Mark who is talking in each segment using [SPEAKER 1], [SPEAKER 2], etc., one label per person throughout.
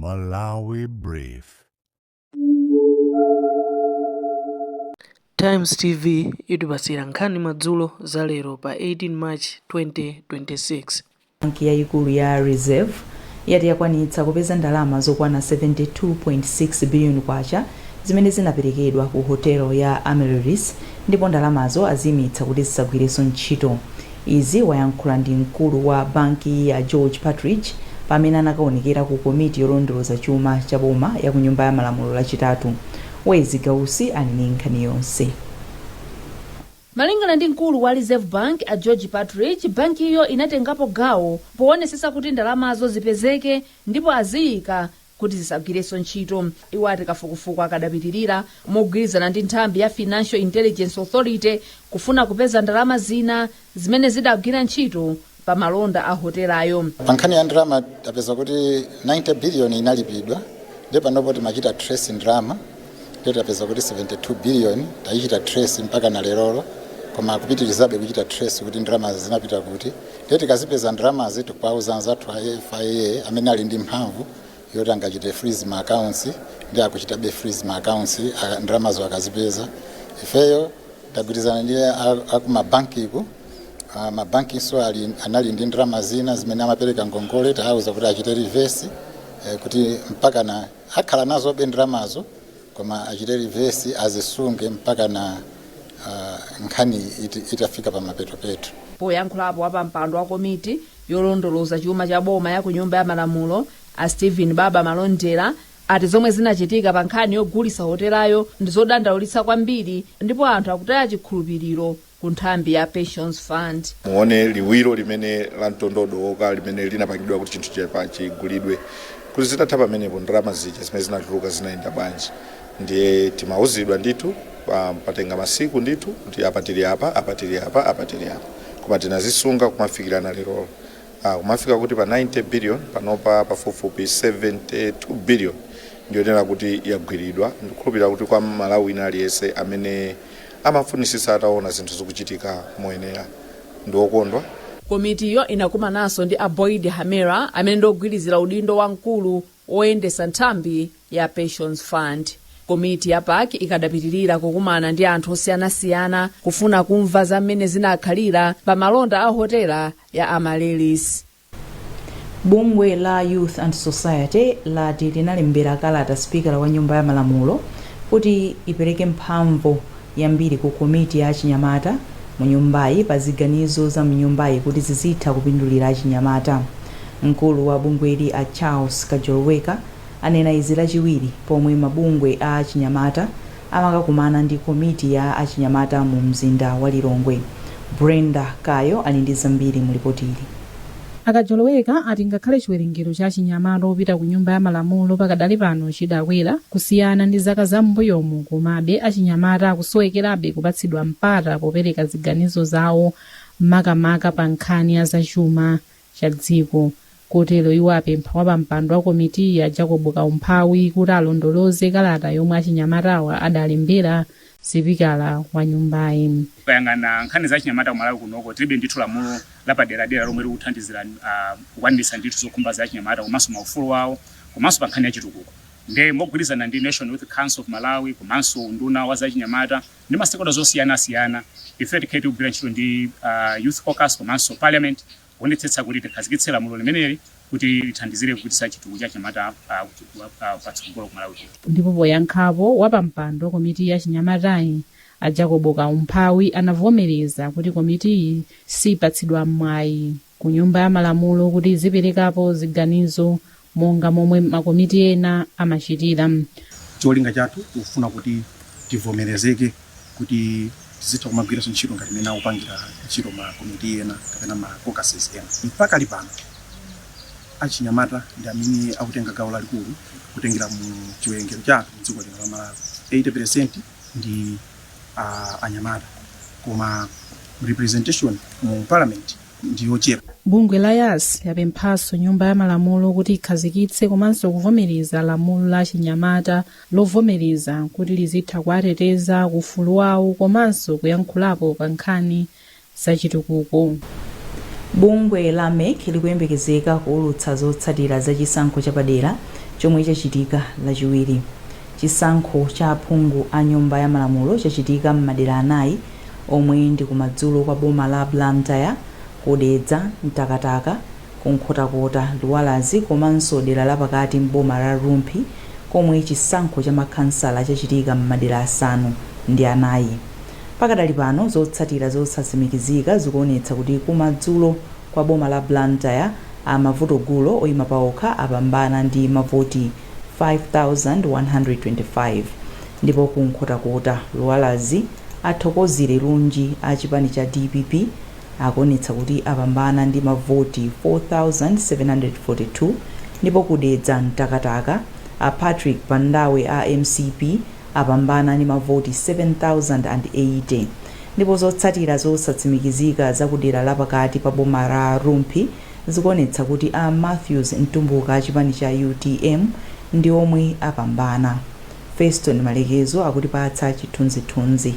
[SPEAKER 1] Malawi Brief.
[SPEAKER 2] Times TV itupasira nkhani madzulo za lero pa 18 March 2026.
[SPEAKER 3] Banki yayikulu ya Reserve yati yakwanitsa kupeza ndalama zokwana 72.6 billion kwacha zimene zinaperekedwa ku hotelo ya Amaryllis ndipo ndalamazo azimitsa kuti zisagwirenso ntchito. Izi wayankhula ndi mkulu wa banki ya George Partridge pamene anakaonekera ku komiti yolondoloza chuma cha boma ya ku nyumba ya malamulo lachitatu. Wezi Gausi anene nkhani yonse.
[SPEAKER 4] Malingana ndi mkulu wa Reserve Bank a George Partridge, banki iyo inatengapo gawo poonetsetsa kuti ndalamazo zipezeke ndipo aziyika kuti zisagwirenso ntchito. Iwo ati kafukufuku akadapitirira mogwirizana ndi nthambi ya Financial Intelligence Authority kufuna kupeza ndalama zina zimene zidagwira ntchito pa malonda a hotelayo.
[SPEAKER 5] Pankhani ya ndalama tapeza kuti 90 billion inalipidwa ndipo panopo timachita trace ndalama ndipo tapeza kuti 72 billion taichita trace mpaka na lerolo koma kupitirizabe kuchita trace kuti ndalama zinapita kuti ndipo tikazipeza ndalama zetu kwauza nzathu a FIA amene ali ndi mphamvu yoti angachite freeze ma accounts ndi akuchita be freeze ma accounts ndalama zo akazipeza ifeyo tagwirizana ndi akumabankiku mabanki so anali ndi ndalama zina zimene amapereka ngongole tauza kuti achite reverse kuti mpaka na akhala nazo be ndalamazo koma achite reverse azisunge mpaka na nkhani itafika pa mapeto.
[SPEAKER 4] Poyankhulapo wapampando wa komiti yolondoloza chuma cha boma ya ku nyumba ya malamulo a Stephen Baba Malondera ati zomwe zinachitika pa nkhani yogulitsa hotelayo ndi zodandaulitsa kwambiri ndipo anthu akutaya chikhulupiriro ku nthambi ya Pensions Fund.
[SPEAKER 6] Muone liwiro limene la mtondodoka limene linapangidwa kuti chinthu chepa chigulidwe kuti zitatha pamenepo ndalama zija zimene zinatuluka zinaenda bwanji. Ndiye timauzidwa ndithu patenga masiku ndithu kuti apatiri apa koma tinazisunga kumafikirana lero kumafika kuti pa 90 billion panopa pafupifupi 72 billion ndiyonera kuti yagwiridwa. Ndikukhulupirira kuti kwa Malawi ina aliyense amene amafunisisa ataona zinthu zikuchitika moyenera ndi okondwa.
[SPEAKER 4] Komiti iyo inakumananso ndi a Boyd Hamera amene ndogwirizira udindo wamkulu oyendesa nthambi ya Pensions Fund. Komiti ya PAC ikadapitirira kukumana ndi anthu osiyanasiyana kufuna kumva za mmene zinakhalira pa malonda a hotela ya Amaryllis.
[SPEAKER 3] Bungwe la Youth and Society lati linalembera kalata spikala wa nyumba ya malamulo kuti ipereke mphamvu yambiri ku komiti ya achinyamata mu nyumbayi pa ziganizo za mnyumbayi kuti zizitha kupindulira achinyamata. Mkulu wa bungweli a Charles Kajoloweka anena izi lachiwiri pomwe mabungwe a achinyamata amakakumana ndi komiti ya achinyamata mu mzinda wa Lilongwe. Brenda Kayo ali ndi zambiri mu ripoti ili.
[SPEAKER 7] Akajoloweka ati ngakhale chiwerengero cha achinyamata opita ku nyumba ya malamulo pakadali pano chidakwera kusiyana ndi zaka za m'mbuyomu, komabe achinyamata akusowekerabe kupatsidwa mpata popereka ziganizo zawo makamaka pa nkhani ya zachuma cha dziko. Kotero iwo apempha wapampando wa komiti ya Jacob Kaumphawi kuti alondoloze kalata yomwe achinyamatawa adalembera sipikala wa nyumbayi.
[SPEAKER 8] Kuyang'ana nkhani za achinyamata ku Malawi kunoko tilibe ndithu lamulo lapaderadera lomwe likuthandizira kukwaniritsa ndithu zokhumba za achinyamata komanso maufulu wawo komanso pa nkhani ya chitukuko. Ndi mogwirizana ndi National Youth Council of Malawi komanso unduna wa za achinyamata ndi masekuta zosiyanasiyana ife tikheti kugwira ntchito ndi Youth Caucus komanso Parliament kuonetsetsa kuti tikhazikitse lamulo limeneli kuti lithandizire kugwiritsa chitukuko cha achinyamata patsogolo ku Malawi.
[SPEAKER 7] Ndipo poyankhapo wapampando komiti ya achinyamatayi a Jacob Kaumphawi anavomereza kuti komitiyi sipatsidwa mwayi ku nyumba ya malamulo kuti ziperekapo ziganizo monga momwe makomiti ena amachitira.
[SPEAKER 9] Cholinga chathu kufuna kuti tivomerezeke kuti tizitha kumagwiranso ntchito ngati mmene akupangira ntchito makomiti ena kapena makokases ena. Mpaka lipano achinyamata ndi amene akutenga gawo lalikulu kutengera mu chiwerengero chathu m'dziko lino la Malawi. 80% ndi anyamata koma representation mu parliament ndiyo chepa.
[SPEAKER 7] Bungwe la YAS yapemphanso nyumba ya malamulo kuti ikhazikitse komanso kuvomereza lamulo la achinyamata lovomereza kuti lizitha kuwateteza ufulu wawo komanso kuyankhulapo pa nkhani za chitukuko.
[SPEAKER 3] Bungwe la MEC likuyembekezeka kuulutsa zotsatira za chisankho chapadera chomwe chachitika lachiwiri. Chisankho cha aphungu a nyumba ya malamulo chachitika m'madera anayi omwe ndi kumadzulo kwa boma la Blantyre, Kudedza, Mtakataka, Kunkhotakota, Luwalazi komanso dera lapakati m'boma la Rumphi, komwe chisankho cha makhansala chachitika m'madera asanu ndi anayi. Pakadali pano zotsatira zosatsimikizika zikuonetsa kuti kumadzulo kwa boma la Blantyre amavotogulu oyima paokha apambana ndi mavoti 5,125, ndipo Kunkhotakota, Luwalazi athokozere lunji a chipani cha DPP akuonetsa kuti apambana ndi mavoti 4,742, ndipo Kudedza, Mtakataka a Patrick Pandawe a MCP apambana ndi mavoti 7,080, ndipo zotsatira zosatsimikizika zakudera lapakati pa boma la Rumphi zikuonetsa kuti a Matthews Mtumbuka a chipani cha UTM ndi omwe apambana. Feston Malekezo akutipatsa chithunzithunzi.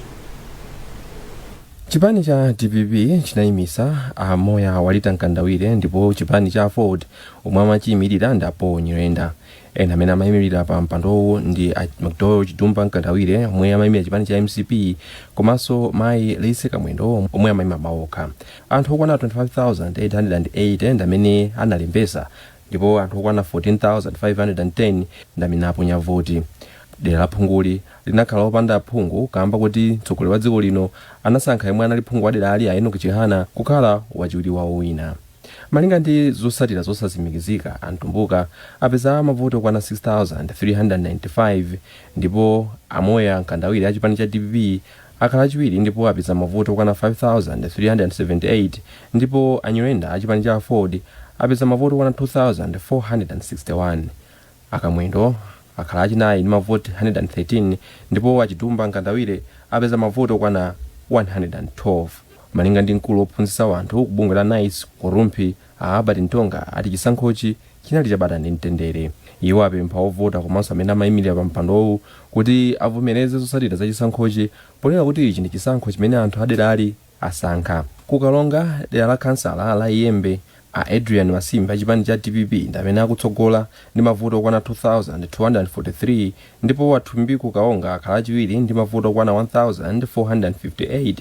[SPEAKER 10] Chipani cha DPP chinayimisa Moya Walita Nkandawire, ndipo chipani cha Ford omwe amachiyimirira ndi Apo Nyirenda. Ena amene amayimirira pa mpandowu ndi Macdowell Chidumba Nkandawire omwe amayimira chipani cha MCP komanso mayi Lise Kamwendo omwe amayima paokha. Anthu okwana 25,880 ndi amene analembesa, ndipo anthu okwana 14,510 ndi amene aponya voti. Dera la phunguli linakhala opanda aphungu kamba kuti mtsogoleri wa dziko lino anasankha yemwe anali phungu wa dera ali Enoch Chihana kukhala wachiwiri wawo wina. Malinga ndi zotsatira zosatsimikizika, Antumbuka apeza mavoti okwana 6,395, ndipo Amoya Nkandawire a chipani cha DPP akhala achiwiri ndipo apeza mavoti okwana 5,378, ndipo Anyirenda a chipani cha Ford apeza mavoti okwana 2,461. Akamwendo akhala achinayi ndi mavoti 113, ndipo Achidumba Nkandawire apeza mavoti okwana 112. Malinga ndi mkulu wophunzitsa wanthu ku bungwe la NICE ku Rumphi Albert Ntonga ati chisankhochi chinali chabata ndi mtendere. Iwo apempha ovota komanso amene amayimirira pa mpandowu kuti avomereze zotsatira za chisankhochi ponena kuti ichi ndi chisankho chimene anthu adera ali asankha. Kukalonga dera la kansala la Iyembe a Adrian Masimba chipani cha DPP ndi amene akutsogola ndi mavoti okwana 2,243, ndipo Wathumbiku Kaonga akhala achiwiri ndi mavoti okwana 1,458,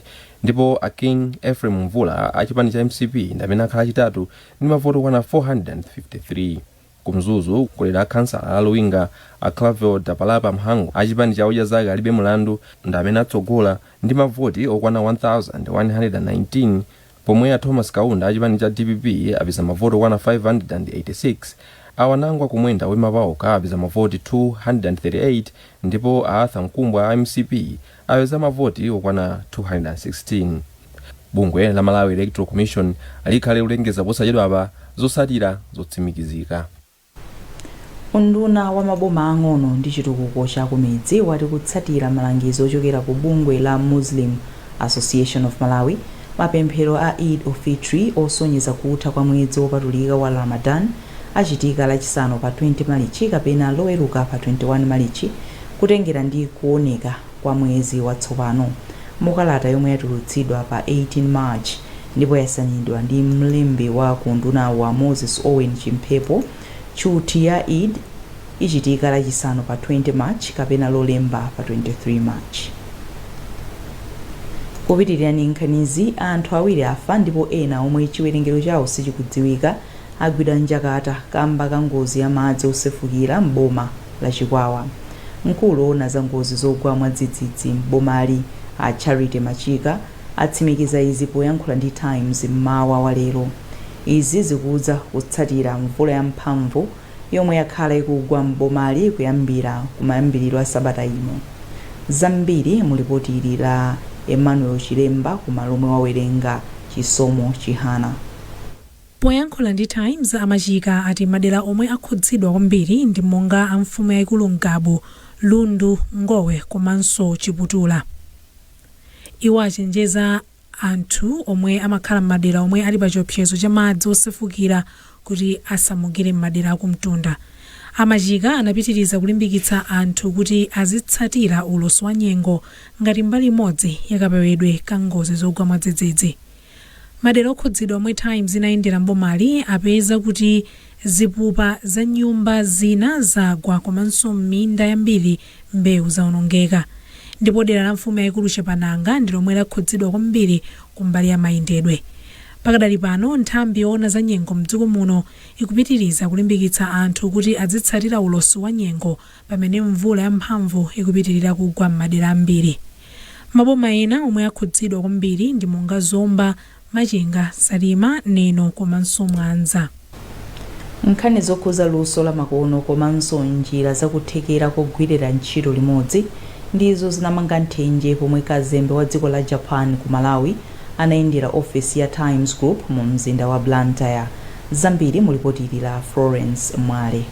[SPEAKER 10] ndipo a King Ephraim Mvula a chipani cha MCP ndi amene akhala achitatu ndi mavoti okwana 453. Kumzuzu kulera kansala la Luwinga a Clavel Dapalapa Mhango a chipani cha Udya Zake alibe mulandu ndi amene atsogola ndi mavoti okwana 1,119, pomwe a Thomas Kaunda a chipani cha DPP apeza mavoti okwana 586. Awanangwa kumwenda oyima paokha apeza mavoti 238, ndipo a Arthur Mkumbwa a MCP apeza mavoti okwana 216. Bungwe la Malawi Electoral Commission alikhale kulengeza posachedwa apa zotsatira zotsimikizika.
[SPEAKER 3] Unduna wa maboma ang'ono ndi chitukuko cha kumidzi wati kutsatira malangizo ochokera ku bungwe la Muslim Association of Malawi, mapemphero a Eid al-Fitr osonyeza kutha kwa mwezi wopatulika wa Ramadan achitika lachisanu pa 20 Marichi kapena loweruka pa 21 Marichi kutengera ndi kuoneka kwa mwezi watsopano. Mukalata yomwe yatulutsidwa pa 18 March ndipo yasanidwa ndi mlembi wa kunduna wa Moses Owen Chimphepo, chuti ya Eid ichitika lachisanu pa 20 March kapena lolemba pa 23 March. Kupitirira ndi nkhanizi, anthu awiri afa ndipo ena omwe chiwerengero chawo sichikudziwika agwidwa njakata kamba ka ngozi ya madzi osefukira m'boma la Chikwawa. Mkulu owona za ngozi zogwa mwadzidzidzi m'bomali a Charity Machika atsimikiza izi poyankhula ndi Times mmawa wa lero. Izi zikudza kutsatira mvula yamphamvu yomwe yakhala ikugwa m'bomali kuyambira kumayambiriro a sabata ino. Zambiri mulipoti ili la Emmanuel Chilemba kumalomwe wawerenga Chisomo Chihana.
[SPEAKER 7] Poyankhula ndi Times, Amachika ati madera omwe akhudzidwa kwambiri ndi monga a mfumu yayikulu Ngabu, Lundu, Ngowe komanso Chiputula. Iwo achenjeza anthu omwe amakhala m'madera omwe ali pa chiopsezo cha madzi osefukira kuti asamukire m'madera akumtunda. Amachika anapitiriza kulimbikitsa anthu kuti azitsatira ulosi wa nyengo ngati mbali imodzi yakapewedwe ka ngozi zogwa mwadzidzidzi. madera okhudzidwa omwe Times inayendera mbomali apeza kuti zipupa za nyumba zina zagwa komanso m'minda yambiri mbewu zawonongeka, ndipo dera la mfumu yayikulu Chapananga ndi lomwe lakhudzidwa kwambiri kumbali ya mayendedwe. Pakadali pano nthambi yoona za nyengo mdziko muno ikupitiriza kulimbikitsa anthu kuti azitsatira ulosi wa nyengo pamene mvula yamphamvu ikupitirira kugwa m'madera ambiri. Maboma ena omwe akhudzidwa kwambiri ndi monga Zomba, Machinga, Salima, Neno komanso Mwanza.
[SPEAKER 3] Nkhani zokhuza luso la makono komanso njira zakuthekera kogwirira ntchito limodzi ndizo zinamanga nthenje pomwe kazembe wa dziko la Japan ku Malawi anayendera ofisi ya Times Group mu mzinda wa Blantyre. Zambiri mulipoti la Florence Mwale.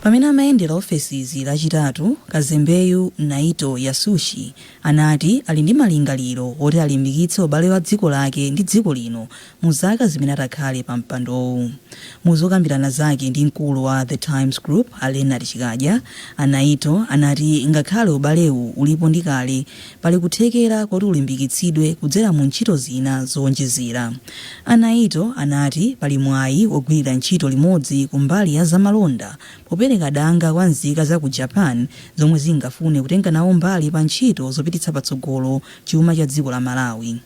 [SPEAKER 11] Pamene amayendera ofesizi lachitatu, kazembeyu Naito Yasushi anati ali ndi malingaliro oti alimbikitse ubale wa dziko lake ndi dziko lino mu zaka zimene atakhale pa mpandowu. Muzokambirana zake ndi mkulu wa The Times Group Leonard Chikadya, Naito anati ngakhale ubalewu ulipo ndi kale pali kuthekera kuti ulimbikitsidwe kudzera mu ntchito zina zowonjezera. Naito anati pali mwayi wogwirira ntchito limodzi kumbali ya zamalonda popereka danga kwa nzika za ku Japan zomwe zingafune kutenga nawo mbali pa ntchito zopititsa patsogolo chuma cha dziko la Malawi.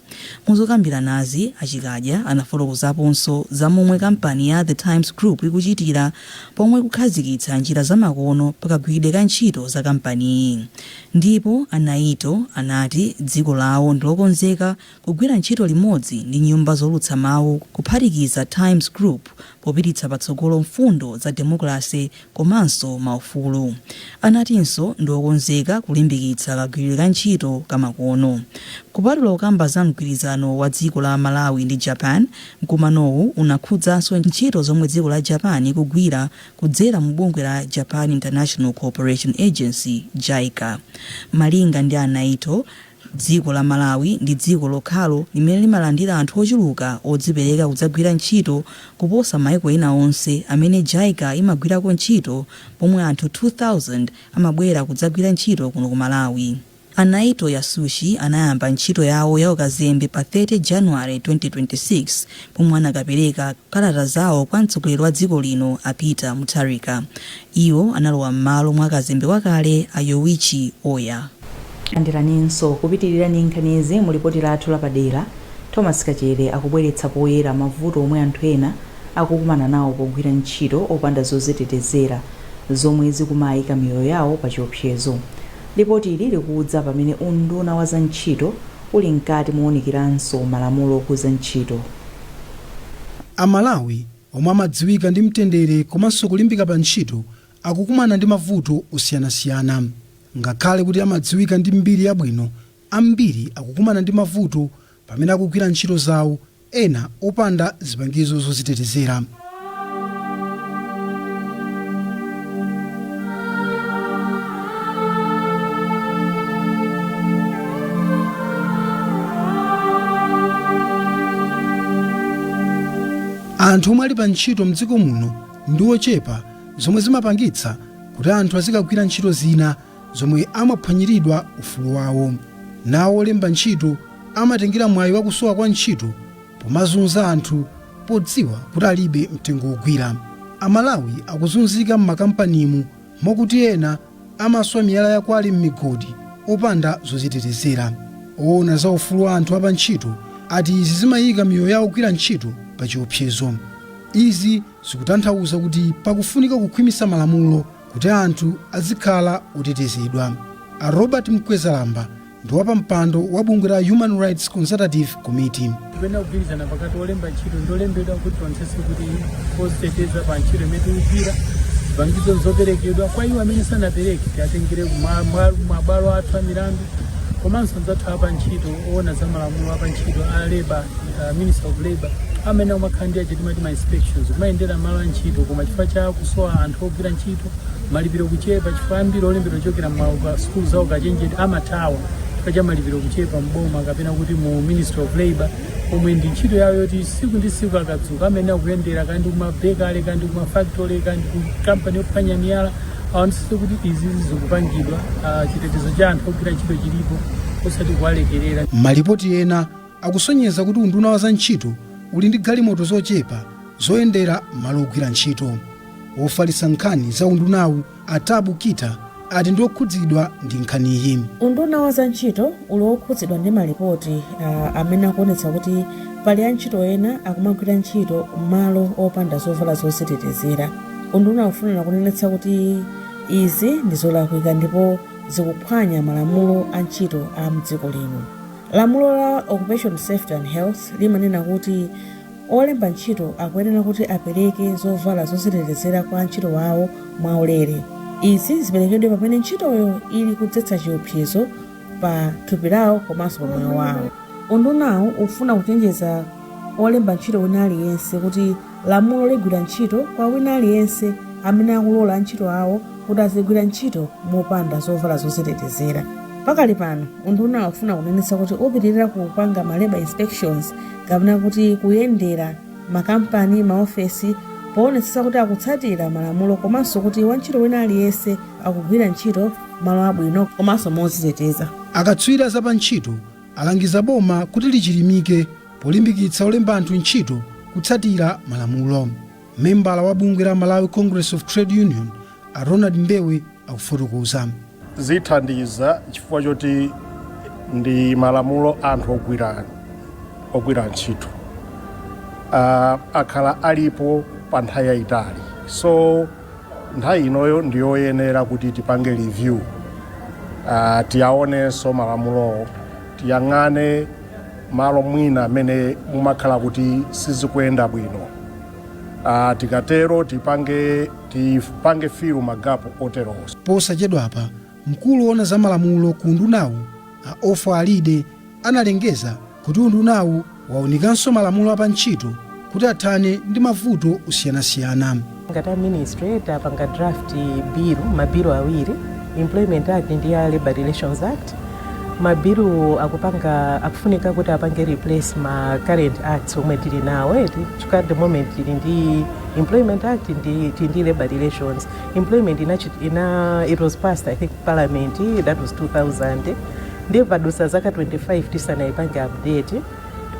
[SPEAKER 11] Muzokambiranazi Achikadya anafotokozaponso za momwe kampani ya The Times Group ikuchitira pomwe kukhazikitsa njira zamakono pakagwiridwe ka ntchito za kampaniyi. Ndipo Naito anati dziko lawo ndilokonzeka kugwira ntchito limodzi ndi nyumba zolutsa mawu kuphatikiza Times Group popititsa patsogolo mfundo za demokrasi komanso maufulu. Anatinso ndiokonzeka kulimbikitsa kagwiridwe ka ntchito kamakono. Kupatula kukamba za mgwirizano wa dziko la Malawi ndi Japan, mkumanowu unakhudzanso ntchito zomwe dziko la Japan ikugwira kudzera mu bungwe la Japan International Cooperation Agency JICA. Malinga ndi Naito, dziko la Malawi ndi dziko lokhalo limene limalandira anthu ochuluka odzipereka kudzagwira ntchito kuposa maiko ena onse amene JICA imagwirako ntchito, pomwe anthu 2000 amabwera kudzagwira ntchito kuno ku Malawi. Naito Yasushi anayamba ntchito yawo ya ukazembe pa 30 January 2026 pomwe anakapereka kalata zawo kwa mtsogoleri wa dziko lino Peter Mutharika. Iwo analowa m'malo mwa kazembe wakale Yoichi Oya.
[SPEAKER 3] Andiraninso kupitirira ni nkhanizi mulipoti lathu lapadera. Thomas Kachere akubweretsa poyera mavuto omwe anthu ena akukumana nawo pogwira ntchito opanda zozitetezera zomwe zikumayika miyoyo yawo pa chiopsezo. Lipoti ili likudza pamene unduna wa za ntchito uli mkati moonikiranso malamulo okhuza ntchito.
[SPEAKER 12] Amalawi omwe amadziwika ndi mtendere komanso kulimbika pa ntchito akukumana ndi mavuto osiyanasiyana. Ngakhale kuti amadziwika ndi mbiri yabwino, ambiri akukumana ndi mavuto pamene akugwira ntchito zawo, ena opanda zipangizo zozitetezera. Anthu omwe ali pa ntchito mdziko muno ndi ochepa zomwe zimapangitsa kuti anthu azikagwira ntchito zina zomwe amaphwanyiridwa ufulu wawo. Nawo olemba ntchito amatengera mwayi wakusowa kwa ntchito pomazunza anthu podziwa kuti alibe mtengo wogwira. Amalawi akuzunzika m'makampanimu mokuti ena amaswa miyala yakwali m'migodi opanda zozitetezera. Oona za ufulu wa anthu apa ntchito ati izi zimayika miyoyo yawo kugwira ntchito pa chiopsezo. Izi zikutanthauza kuti pakufunika kukhwimisa malamulo kuti anthu azikhala otetezedwa. Robert Mkwezalamba ndi wapampando wa bungwe la Human Rights Consultative Committee.
[SPEAKER 13] Kupenda kugwirizana pakati olemba ntchito ndi olembedwa kuti tionetsetse kuti oziteteza pa ntchito imene tikugwira zipangizo zoperekedwa kwa iwo amene sanapereke tiatengere mabwalo athu a milandu komanso nzathu apa ntchito oona za malamulo apa ntchito a labor, Minister of Labor amene amakhala ndi achitimati ma inspections kumayendera malo a ntchito koma chifukwa cha kusowa anthu ogwira ntchito malipiro kuchepa chifukwa ambiri olembedwa ochokera mwa school zawo kachenjede amathawa chifukwa cha malipiro kuchepa mboma kapena kuti mu Ministry of Labor omwe ndi ntchito yawo yoti siku ndi siku akadzuka amene akuyendera kandi kumabekale kandi kumafactory kandi ku kampani yophwanya miyala aonetsetse kuti izi zikupangidwa chitetezo cha anthu ogwira ntchito chilipo osati kuwalekerera.
[SPEAKER 12] Malipoti ena akusonyeza kuti unduna wa za ntchito uli ndi galimoto zochepa zoyendera malo ogwira ntchito. Wofalitsa nkhani za undunawu Atabu Kita ati ndi okhudzidwa ndi nkhaniyi.
[SPEAKER 14] Unduna wa za ntchito uli okhudzidwa ndi malipoti amene akuonetsa kuti pali antchito ena akumagwira ntchito m'malo opanda zovala zozitetezera. Unduna ufunira kunenetsa kuti izi ndi zolakwika ndipo zikuphwanya malamulo a ntchito a mdziko lino. Lamulo la Occupation Safety and Health limanena kuti olemba ntchito akuyenera kuti apereke zovala zozitetezera kwa antchito wawo mwaulere. Izi ziperekedwe pamene ntchitoyo ili kudzetsa chiopsezo pa thupi lawo komanso pa moyo wawo. Undunawu ufuna kuchenjeza olemba ntchito wina aliyense kuti lamulo ligwira ntchito kwa wina aliyense amene akulola antchito awo kuti azigwira ntchito mopanda zovala zozitetezera. Pakali pano unduna ufuna kunenetsa kuti upitirira kupanga ma labor inspections kapena kuti kuyendera makampani maofesi poonetsa kuti akutsatira malamulo komanso kuti wantchito wina aliyense akugwira ntchito malo abwino komanso moziteteza.
[SPEAKER 12] Akatswiri za pa ntchito alangiza boma kuti lichilimike polimbikitsa olemba anthu ntchito kutsatira malamulo. Membala wa bungwe la Malawi Congress of Trade Union Ronald Mbewe akufotokoza.
[SPEAKER 15] Zithandiza chifukwa choti ndi malamulo anthu ogwira ntchito akhala alipo pa nthawi yayitali, so nthawi inoyo ndiyoyenera kuti tipange review, tiyaonenso malamulo, tiyang'ane malo mwina amene mumakhala kuti sizikuyenda bwino. Tikatero tipange filu magapo oteronso.
[SPEAKER 12] Posachedwapa mkulu woona za malamulo ku undunawu Ofa Alide analengeza kuti undunawu waunikanso malamulo apa ntchito kuti athane ndi mavuto osiyanasiyana.
[SPEAKER 16] Ngati ministry tapanga draft mabilu awiri, Employment Act ndi Labor Relations Act. Mabilu akufunika kuti apange replace ma current acts omwe tili nawo. At the moment tili ndi Employment Act ndi Labor Relations. Employment it was passed, I think, Parliament, that was 2000. Ndiyo padusa zaka 25 tisanaipange update.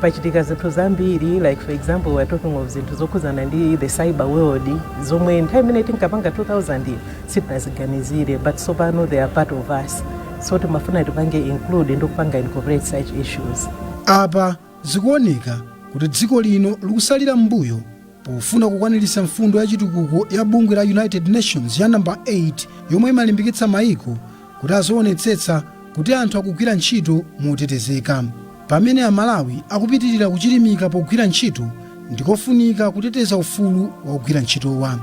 [SPEAKER 16] Pachitika zinthu zambiri, like for example we're talking of zinthu zokhuzana ndi the cyber world zomwe nthawi imene tinkapanga 2000 sitinaziganizire, but so pano they are part of us, so timafuna tipange include ndi kupanga incorporate such issues.
[SPEAKER 12] Apa zikuoneka kuti dziko lino likusalira mbuyo pofuna kukwaniritsa mfundo ya chitukuko ya bungwe la United Nations ya namba 8 yomwe imalimbikitsa maiko kuti azoonetsetsa kuti anthu akugwira ntchito motetezeka. Pamene Amalawi akupitirira kuchilimika pogwira ntchito, ndikofunika kuteteza ufulu wa kugwira ntchitowa.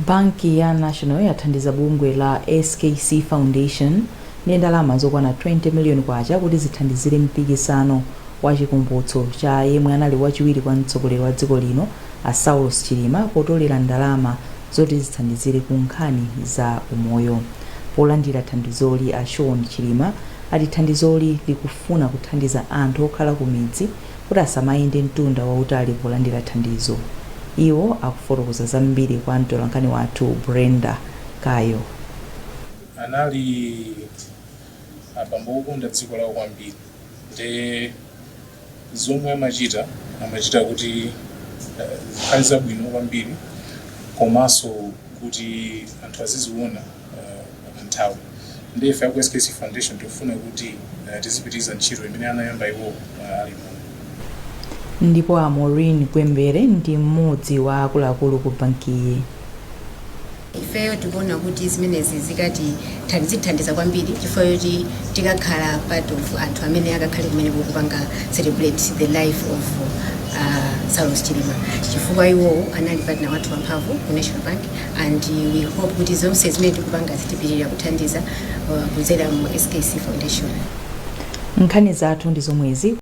[SPEAKER 3] Banki ya National yathandiza bungwe la SKC Foundation ndi ndalama zokwana 20 million kwacha kuti zithandizire mpikisano wa chikumbutso cha yemwe anali wachiwiri kwa mtsogoleri wa dziko lino Saulos Chilima potolera ndalama zoti zithandizire ku nkhani za umoyo. Polandira thandizoli Sean Chilima ati thandizoli likufuna kuthandiza anthu okhala ku midzi kuti asamayende mtunda wautali polandira thandizo. Iwo akufotokoza zambiri kwa mtolankhani wathu Brenda Kayo.
[SPEAKER 17] Anali abambo okonda dziko lawo kwambiri, ndi zomwe amachita kuti zikhale zabwino kwambiri komanso kuti anthu aziziona nthawi. Ndi ife ku SKC Foundation tikufuna kuti tizipitiriza ntchito imene anayamba iwo ali muno.
[SPEAKER 3] Ndipo Maureen Kwembere ndi mmodzi wa akuluakulu ku bankiyi.
[SPEAKER 18] Ifeyo tikuona kuti zimenezi zitithandiza kwambiri chifukwa choti tikakhala part of anthu amene akakhale kumene kupanga celebrate the life of Saulos Chilima, chifukwa iwo anali partner wathu wamphamvu ku National Bank, and we hope kuti zonse zimene tikupanga zitipitirira kuthandiza kudzera mu SKC Foundation.
[SPEAKER 3] Nkhani zathu ndi zomwezi.